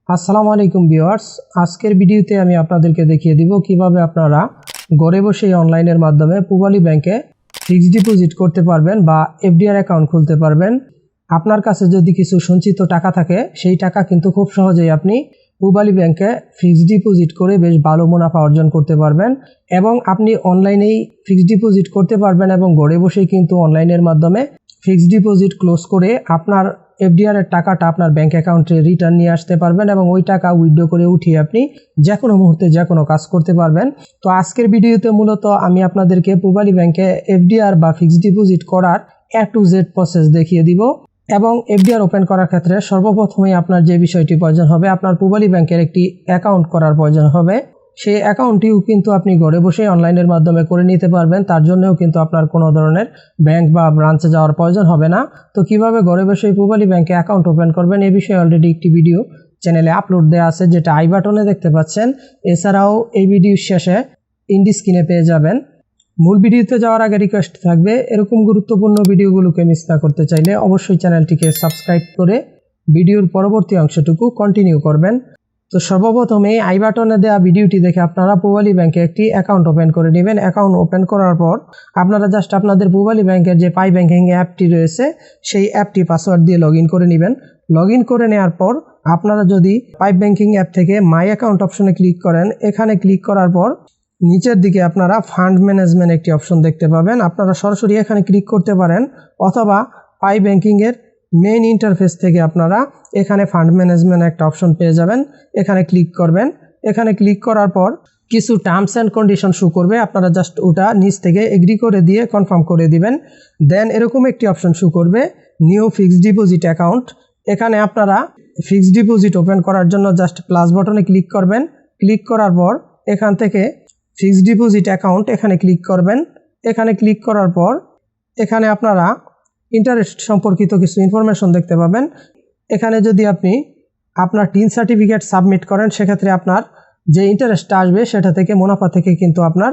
আসসালামু আলাইকুম ভিউয়ার্স, আজকের ভিডিওতে আমি আপনাদেরকে দেখিয়ে দিব কিভাবে আপনারা ঘরে বসেই অনলাইনের মাধ্যমে পূবালী ব্যাংকে ফিক্সড ডিপোজিট করতে পারবেন বা এফডিআর অ্যাকাউন্ট খুলতে পারবেন। আপনার কাছে যদি কিছু সঞ্চিত টাকা থাকে সেই টাকা কিন্তু খুব সহজেই আপনি পূবালী ব্যাংকে ফিক্সড ডিপোজিট করে বেশ ভালো মুনাফা অর্জন করতে পারবেন এবং আপনি অনলাইনেই ফিক্সড ডিপোজিট করতে পারবেন এবং ঘরে বসেই কিন্তু অনলাইনের মাধ্যমে ফিক্সড ডিপোজিট ক্লোজ করে আপনার এফডিআর এর টাকাটা আপনার ব্যাংক অ্যাকাউন্টে রিটার্ন নিয়ে আসতে পারবেন এবং ওই টাকা উইথড্র করে উঠিয়ে আপনি যে কোনো মুহূর্তে যে কোনো কাজ করতে পারবেন। তো আজকের ভিডিওতে মূলত আমি আপনাদেরকে পূবালী ব্যাংকে এফডিআর বা ফিক্সড ডিপোজিট করার A to Z প্রসেস দেখিয়ে দিব এবং এফডিআর ওপেন করার ক্ষেত্রে সর্বপ্রথমেই আপনার যে বিষয়টি প্রয়োজন হবে, আপনার পূবালী ব্যাংকের একটি অ্যাকাউন্ট করার প্রয়োজন হবে। সেই অ্যাকাউন্টটিও কিন্তু আপনি ঘরে বসে অনলাইনের মাধ্যমে করে নিতে পারবেন, তার জন্যও কিন্তু আপনার কোনো ধরনের ব্যাংক বা ব্রাঞ্চে যাওয়ার প্রয়োজন হবে না। তো কিভাবে ঘরে বসে পূবালী ব্যাংকে অ্যাকাউন্ট ওপেন করবেন এই বিষয়ে অলরেডি একটি ভিডিও চ্যানেলে আপলোড দেওয়া আছে, যেটা আই বাটনে দেখতে পাচ্ছেন। এছাড়াও এই ভিডিওর শেষে ইন্ডি স্ক্রিনে পেয়ে যাবেন। মূল ভিডিওতে যাওয়ার আগে রিকোয়েস্ট থাকবে, এরকম গুরুত্বপূর্ণ ভিডিওগুলোকে মিস না করতে চাইলে অবশ্যই চ্যানেলটিকে সাবস্ক্রাইব করে ভিডিওর পরবর্তী অংশটুকু কন্টিনিউ করবেন। তো সর্বপ্রথমে আই বাটনে দেওয়া ভিডিওটি দেখে আপনারা পূবালী ব্যাংকে একটি অ্যাকাউন্ট ওপেন করে নেবেন। অ্যাকাউন্ট ওপেন করার পর আপনারা জাস্ট আপনাদের পূবালী ব্যাংকের যে পাই ব্যাংকিং অ্যাপটি রয়েছে সেই অ্যাপটি পাসওয়ার্ড দিয়ে লগ করে নেবেন। লগ করে নেওয়ার পর আপনারা যদি পাই ব্যাংকিং অ্যাপ থেকে মাই অ্যাকাউন্ট অপশনে ক্লিক করেন, এখানে ক্লিক করার পর নিচের দিকে আপনারা ফান্ড ম্যানেজমেন্ট একটি অপশন দেখতে পাবেন। আপনারা সরাসরি এখানে ক্লিক করতে পারেন অথবা পাই ব্যাংকিংয়ের মেইন ইন্টারফেস থেকে আপনারা এখানে ফান্ড ম্যানেজমেন্ট একটা অপশন পেয়ে যাবেন, এখানে ক্লিক করবেন। এখানে ক্লিক করার পর কিছু টার্মস অ্যান্ড কন্ডিশন শো করবে, আপনারা জাস্ট ওটা নিচ থেকে এগ্রি করে দিয়ে কনফার্ম করে দিবেন। দেন এরকম একটি অপশন শো করবে নিউ ফিক্সড ডিপোজিট অ্যাকাউন্ট। এখানে আপনারা ফিক্সড ডিপোজিট ওপেন করার জন্য জাস্ট প্লাস বাটনে ক্লিক করবেন। ক্লিক করার পর এখান থেকে ফিক্সড ডিপোজিট অ্যাকাউন্ট এখানে ক্লিক করবেন। এখানে ক্লিক করার পর এখানে আপনারা ইন্টারেস্ট সম্পর্কিত কিছু ইনফরমেশন দেখতে পাবেন। এখানে যদি আপনি আপনার টিন সার্টিফিকেট সাবমিট করেন সেক্ষেত্রে আপনার যে ইন্টারেস্টটা আসবে সেটা থেকে মুনাফা থেকে কিন্তু আপনার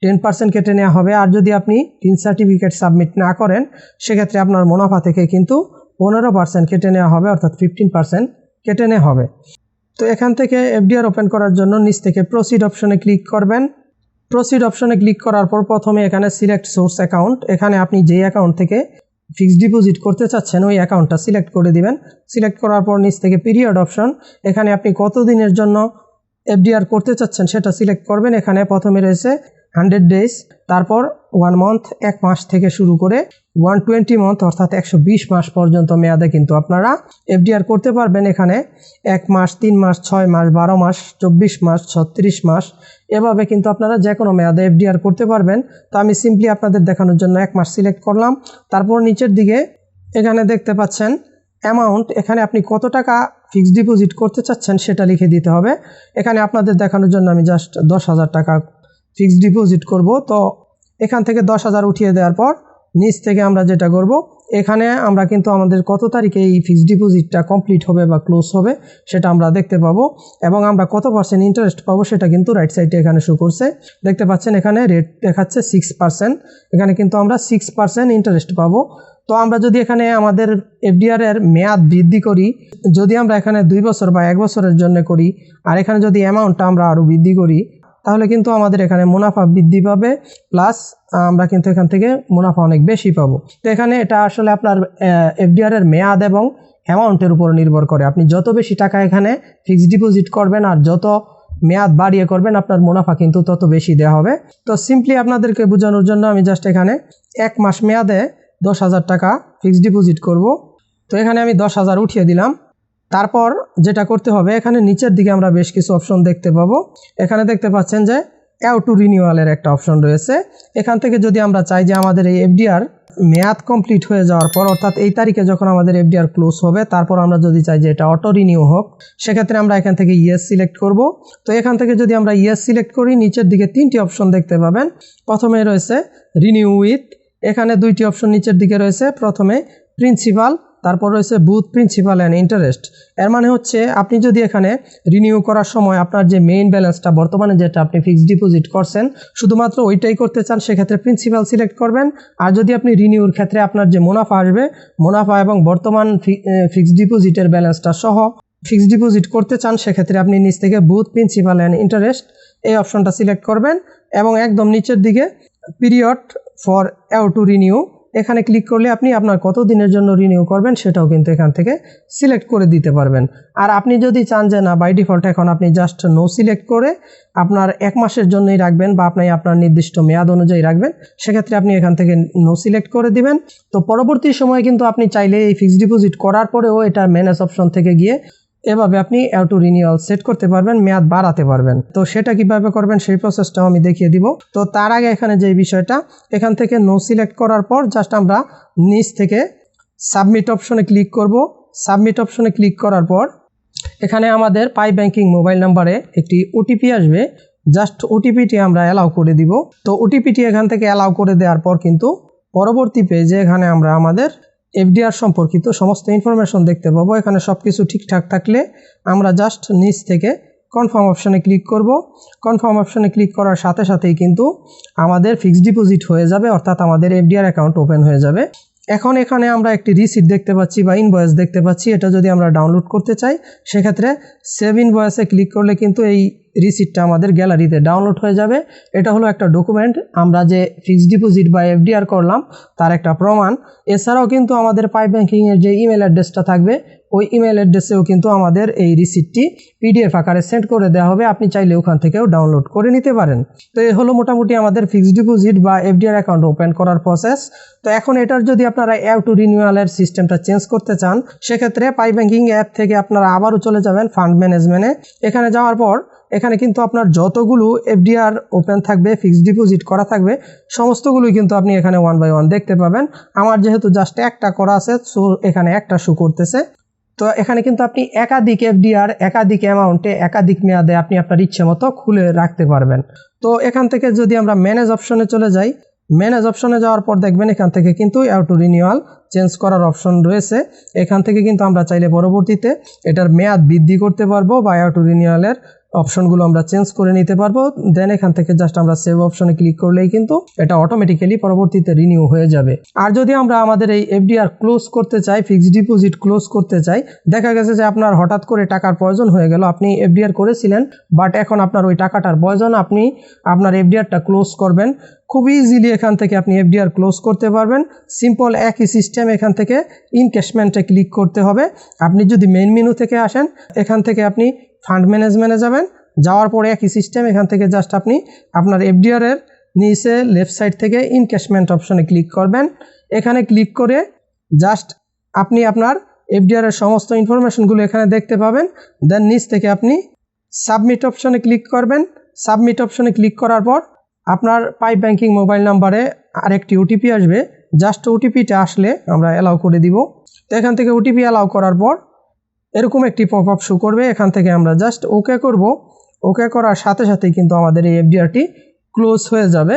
10% কেটে নেওয়া হবে। আর যদি আপনি টিন সার্টিফিকেট সাবমিট না করেন সেক্ষেত্রে আপনার মুনাফা থেকে কিন্তু 15% কেটে নেওয়া হবে, অর্থাৎ 15% কেটে নেওয়া হবে। তো এখান থেকে এফডিআর ওপেন করার জন্য নিচ থেকে প্রসিড অপশনে ক্লিক করবেন। প্রসিড অপশনে ক্লিক করার পর প্রথমে এখানে সিলেক্ট সোর্স অ্যাকাউন্ট, এখানে আপনি যে অ্যাকাউন্ট থেকে ফিক্সড ডিপোজিট করতে চাচ্ছেন ওই অ্যাকাউন্টটা সিলেক্ট করে দিবেন। সিলেক্ট করার পর নিচ থেকে পিরিয়ড অপশন, এখানে আপনি কত দিনের জন্য এফডিআর করতে চাচ্ছেন সেটা সিলেক্ট করবেন। এখানে প্রথমে রয়েছে 100 ডেজ, তারপর 1 মান্থ 1 মাস থেকে শুরু করে 120 মান্থ অর্থাৎ 120 মাস পর্যন্ত মেয়াদে কিন্তু আপনারা এফডিআর করতে পারবেন। এখানে 1 মাস 3 মাস 6 মাস 12 মাস 24 মাস 36 মাস এভাবে কিন্তু আপনারা যে কোনো মেয়াদে এফডিআর করতে পারবেন। তো আমি সিম্পলি আপনাদের দেখানোর জন্য 1 মাস সিলেক্ট করলাম। তারপর নিচের দিকে এখানে দেখতে পাচ্ছেন অ্যামাউন্ট, এখানে আপনি কত টাকা ফিক্সড ডিপোজিট করতে চাচ্ছেন সেটা লিখে দিতে হবে। এখানে আপনাদের দেখানোর জন্য আমি জাস্ট 10,000 টাকা ফিক্সড ডিপোজিট করব। তো এখান থেকে 10,000 উঠিয়ে দেওয়ার পর নিচ থেকে আমরা যেটা করব, এখানে আমরা কিন্তু আমাদের কত তারিখে এই ফিক্সড ডিপোজিটটা কমপ্লিট হবে বা ক্লোজ হবে সেটা আমরা দেখতে পাবো এবং আমরা কত % ইন্টারেস্ট পাবো সেটা কিন্তু রাইট সাইডে এখানে শো করছে, দেখতে পাচ্ছেন। এখানে রেট দেখাচ্ছে 6%, এখানে কিন্তু আমরা 6% ইন্টারেস্ট পাবো। তো আমরা যদি এখানে আমাদের এফডিআর এর মেয়াদ বৃদ্ধি করি, যদি আমরা এখানে 2 বছর বা 1 বছরের জন্য করি আর এখানে যদি অ্যামাউন্টটা আমরা আরও বৃদ্ধি করি তাহলে কিন্তু আমাদের এখানে মুনাফা বৃদ্ধি পাবে, প্লাস আমরা কিন্তু এখান থেকে মুনাফা অনেক বেশি পাবো। তো এখানে এটা আসলে আপনার এফডিআর এর মেয়াদ এবং অ্যামাউন্টের উপর নির্ভর করে। আপনি যত বেশি টাকা এখানে ফিক্সড ডিপোজিট করবেন আর যত মেয়াদ বাড়িয়ে করবেন আপনার মুনাফা কিন্তু তত বেশি দেওয়া হবে। তো সিম্পলি আপনাদেরকে বোঝানোর জন্য আমি জাস্ট এখানে 1 মাস মেয়াদে 10,000 টাকা ফিক্সড ডিপোজিট করব। তো এখানে আমি 10,000 উঠিয়ে দিলাম। তারপর যেটা করতে হবে, এখানে নিচের দিকে আমরা বেশ কিছু অপশন দেখতে পাবো। এখানে দেখতে পাচ্ছেন যে অ্যাও টু রিনিউয়ালের একটা অপশন রয়েছে। এখান থেকে যদি আমরা চাই যে আমাদের এই এফডিআর মেয়াদ কমপ্লিট হয়ে যাওয়ার পর, অর্থাৎ এই তারিখে যখন আমাদের এফডিআর ক্লোজ হবে তারপর আমরা যদি চাই যে এটা অটো রিনিউ হোক, সেক্ষেত্রে আমরা এখান থেকে ইয়েস সিলেক্ট করব। তো এখান থেকে যদি আমরা ইয়েস সিলেক্ট করি নিচের দিকে 3টি অপশন দেখতে পাবেন। প্রথমে রয়েছে রিনিউ উইথ, এখানে 2টি অপশন নিচের দিকে রয়েছে। প্রথমে প্রিন্সিপাল, তারপর রয়েছে বুথ প্রিন্সিপাল অ্যান্ড ইন্টারেস্ট। এর মানে হচ্ছে আপনি যদি এখানে রিনিউ করার সময় আপনার যে মেইন ব্যালেন্সটা বর্তমানে যেটা আপনি ফিক্সড ডিপোজিট করছেন শুধুমাত্র ওইটাই করতে চান সেক্ষেত্রে প্রিন্সিপাল সিলেক্ট করবেন। আর যদি আপনি রিনিউর ক্ষেত্রে আপনার যে মুনাফা আসবে মুনাফা এবং বর্তমান ফিক্সড ডিপোজিটের ব্যালেন্সটা সহ ফিক্সড ডিপোজিট করতে চান সেক্ষেত্রে আপনি নিচ থেকে বুথ প্রিন্সিপাল অ্যান্ড ইন্টারেস্ট এই অপশনটা সিলেক্ট করবেন এবং একদম নিচের দিকে পিরিয়ড ফর টু রিনিউ এখানে ক্লিক করলে আপনি আপনার কত দিনের জন্য রিনিউ করবেন সেটাও কিন্তু এখান থেকে সিলেক্ট করে দিতে পারবেন। আর আপনি যদি চান যে না বাই ডিফল্ট এখন আপনি জাস্ট নো সিলেক্ট করে আপনার 1 মাসের জন্যই রাখবেন বা আপনি আপনার নির্দিষ্ট মেয়াদ অনুযায়ী রাখবেন, সেক্ষেত্রে আপনি এখান থেকে নো সিলেক্ট করে দিবেন। তো পরবর্তী সময়ে কিন্তু আপনি চাইলে এই ফিক্সড ডিপোজিট করার পরেও এটা ম্যানেজ অপশন থেকে গিয়ে এভাবে আপনি টু রিনিউয়াল সেট করতে পারবেন, মেয়াদ বাড়াতে পারবেন। তো সেটা কিভাবে করবেন সেই প্রসেসটাও আমি দেখিয়ে দিব। তো তার আগে এখানে যে বিষয়টা, এখান থেকে নো সিলেক্ট করার পর জাস্ট আমরা নিচ থেকে সাবমিট অপশনে ক্লিক করব। সাবমিট অপশনে ক্লিক করার পর এখানে আমাদের পাই ব্যাংকিং মোবাইল নাম্বারে একটি ওটিপি আসবে, জাস্ট ওটিপিটি আমরা অ্যালাউ করে দিব। তো ওটিপিটি এখান থেকে অ্যালাউ করে দেওয়ার পর কিন্তু পরবর্তী পেজে এখানে আমরা আমাদের এফডিআর সম্পর্কিত সমস্ত ইনফরমেশন দেখতে পাবো। এখানে সব কিছু ঠিকঠাক থাকলে আমরা জাস্ট নিচ থেকে কনফার্ম অপশানে ক্লিক করব। কনফার্ম অপশানে ক্লিক করার সাথে সাথেই কিন্তু আমাদের ফিক্সড ডিপোজিট হয়ে যাবে, অর্থাৎ আমাদের এফডিআর অ্যাকাউন্ট ওপেন হয়ে যাবে। এখন এখানে আমরা একটি রিসিট দেখতে পাচ্ছি বা ইনভয়েস দেখতে পাচ্ছি। এটা যদি আমরা ডাউনলোড করতে চাই সেক্ষেত্রে সেভ ইনভয়েসে ক্লিক করলে কিন্তু এই রিসিটটা আমাদের গ্যালারিতে ডাউনলোড হয়ে যাবে। এটা হলো একটা ডকুমেন্ট, আমরা যে ফিক্সড ডিপোজিট বা এফডিআর করলাম তার একটা প্রমাণ। এছাড়াও কিন্তু আমাদের পাই ব্যাংকিংয়ের যে ইমেল অ্যাড্রেসটা থাকবে ওই ইমেল অ্যাড্রেসেও কিন্তু আমাদের এই রিসিটটি পিডিএফ আকারে সেন্ড করে দেওয়া হবে, আপনি চাইলে ওখান থেকেও ডাউনলোড করে নিতে পারেন। তো এই হলো মোটামুটি আমাদের ফিক্সড ডিপোজিট বা এফডিআর অ্যাকাউন্ট ওপেন করার প্রসেস। তো এখন এটার যদি আপনারা টু রিনিউয়ালের সিস্টেমটা চেঞ্জ করতে চান সেক্ষেত্রে পাই ব্যাংকিং অ্যাপ থেকে আপনারা আবারও চলে যাবেন ফান্ড ম্যানেজমেন্টে। এখানে যাওয়ার পর এখানে কিন্তু আপনার যতগুলো এফডিআর ওপেন থাকবে, ফিক্সড ডিপোজিট করা থাকবে, সমস্তগুলোই কিন্তু আপনি এখানে 1 বাই 1 দেখতে পাবেন। আমার যেহেতু জাস্ট একটা করা আছে সো এখানে একটা শো করতেছে। তো এখানে কিন্তু আপনি একাধিক এফডিআর একাধিক অ্যামাউন্টে একাধিক মেয়াদে আপনি আপনার ইচ্ছে মতো খুলে রাখতে পারবেন। তো এখান থেকে যদি আমরা ম্যানেজ অপশনে চলে যাই, ম্যানেজ অপশনে যাওয়ার পর দেখবেন এখান থেকে কিন্তু টু রিনিউয়াল চেঞ্জ করার অপশন রয়েছে। এখান থেকে কিন্তু আমরা চাইলে পরবর্তীতে এটার মেয়াদ বৃদ্ধি করতে পারবো বা টু রিনিউয়ালের অপশনগুলো আমরা চেঞ্জ করে নিতে পারবো। দেন এখান থেকে জাস্ট আমরা সেভ অপশনে ক্লিক করলেই কিন্তু এটা অটোমেটিক্যালি পরবর্তীতে রিনিউ হয়ে যাবে। আর যদি আমরা আমাদের এই এফডিআর ক্লোজ করতে চাই, ফিক্সড ডিপোজিট ক্লোজ করতে চাই, দেখা গেছে যে আপনার হঠাৎ করে টাকার প্রয়োজন হয়ে গেল, আপনি এফডিআর করেছিলেন বাট এখন আপনার ওই টাকাটার প্রয়োজন, আপনি আপনার এফডিআরটা ক্লোজ করবেন, খুব ইজিলি এখান থেকে আপনি এফডিআর ক্লোজ করতে পারবেন। সিম্পল একই সিস্টেম, এখান থেকে ইনক্যাশমেন্টে ক্লিক করতে হবে। আপনি যদি মেইন মেনু থেকে আসেন এখান থেকে আপনি ফান্ড ম্যানেজমেন্টে যাবেন, যাওয়ার পরে একই সিস্টেম এখান থেকে জাস্ট আপনি আপনার এফডিআর এর নিচে লেফট সাইড থেকে ইনক্যাশমেন্ট অপশনে ক্লিক করবেন। এখানে ক্লিক করে জাস্ট আপনি আপনার এফডিআর এর সমস্ত ইনফরমেশনগুলো এখানে দেখতে পাবেন। দেন নিচ থেকে আপনি সাবমিট অপশনে ক্লিক করবেন। সাবমিট অপশনে ক্লিক করার পর আপনার পাই ব্যাংকিং মোবাইল নাম্বারে আরেকটি ওটিপি আসবে, জাস্ট ওটিপিটা আসলে আমরা অ্যালাউ করে দিব। তো এখান থেকে ওটিপি অ্যালাউ করার পর এরকম একটি পপ আপ শো করবে, এখান থেকে আমরা জাস্ট ওকে করব। ওকে করার সাথে সাথেই কিন্তু আমাদের এই এফডিআরটি ক্লোজ হয়ে যাবে।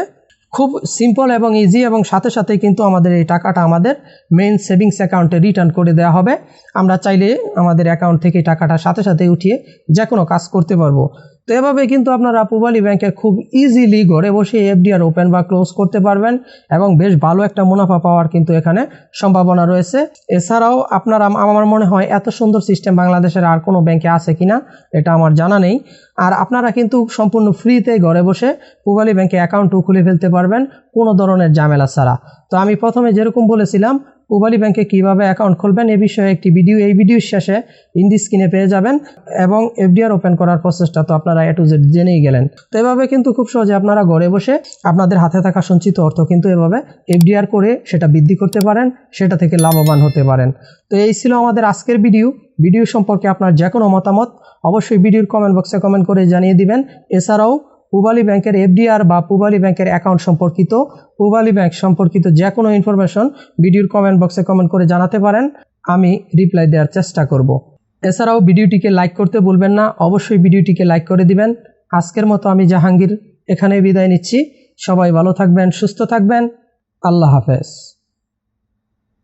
খুব সিম্পল এবং ইজি, এবং সাথে সাথেই কিন্তু আমাদের এই টাকাটা আমাদের মেইন সেভিংস অ্যাকাউন্টে রিটার্ন করে দেওয়া হবে। আমরা চাইলে আমাদের অ্যাকাউন্ট থেকে টাকাটা সাথে সাথে উঠিয়ে যে কোনো কাজ করতে পারবো। তো এভাবে কিন্তু আপনারা পূবালী ব্যাংকে খুব ইজিলি ঘরে বসে এফডিআর ওপেন বা ক্লোজ করতে পারবেন এবং বেশ ভালো একটা মুনাফা পাওয়ার কিন্তু এখানে সম্ভাবনা রয়েছে। এছাড়াও আপনারা, আমার মনে হয় এত সুন্দর সিস্টেম বাংলাদেশের আর কোনো ব্যাংকে আছে কিনা এটা আমার জানা নেই। আর আপনারা কিন্তু সম্পূর্ণ ফ্রিতে ঘরে বসে পূবালী ব্যাংকে অ্যাকাউন্টও খুলে ফেলতে পারবেন কোনো ধরনের ঝামেলা ছাড়া। তো আমি প্রথমে যেরকম বলেছিলাম পূবালী ব্যাংকে কিভাবে অ্যাকাউন্ট খুলবেন এ বিষয়ে একটি ভিডিও এই ভিডিওর শেষে ইন্ডি স্ক্রিনে পেয়ে যাবেন, এবং এফডিআর ওপেন করার প্রসেসটা তো আপনারা A to Z জেনেই গেলেন। তো এভাবে কিন্তু খুব সহজে আপনারা ঘরে বসে আপনাদের হাতে থাকা সঞ্চিত অর্থ কিন্তু এভাবে এফডিআর করে সেটা বৃদ্ধি করতে পারেন, সেটা থেকে লাভবান হতে পারেন। তো এই ছিল আমাদের আজকের ভিডিও সম্পর্কে আপনার যে কোনো মতামত অবশ্যই ভিডিওর কমেন্ট বক্সে কমেন্ট করে জানিয়ে দিবেন। এছাড়াও পূবালী ব্যাংকের এফডিআর বা পূবালী ব্যাংকের অ্যাকাউন্ট সম্পর্কিত, পূবালী ব্যাংক সম্পর্কিত যে কোনো ইনফরমেশন ভিডিওর কমেন্ট বক্সে কমেন্ট করে জানাতে পারেন, আমি রিপ্লাই দেওয়ার চেষ্টা করব। এছাড়াও ভিডিওটিকে লাইক করতে ভুলবেন না, অবশ্যই ভিডিওটিকে লাইক করে দিবেন। আজকের মতো আমি জাহাঙ্গীর এখানে বিদায় নিচ্ছি। সবাই ভালো থাকবেন, সুস্থ থাকবেন। আল্লাহ হাফেজ।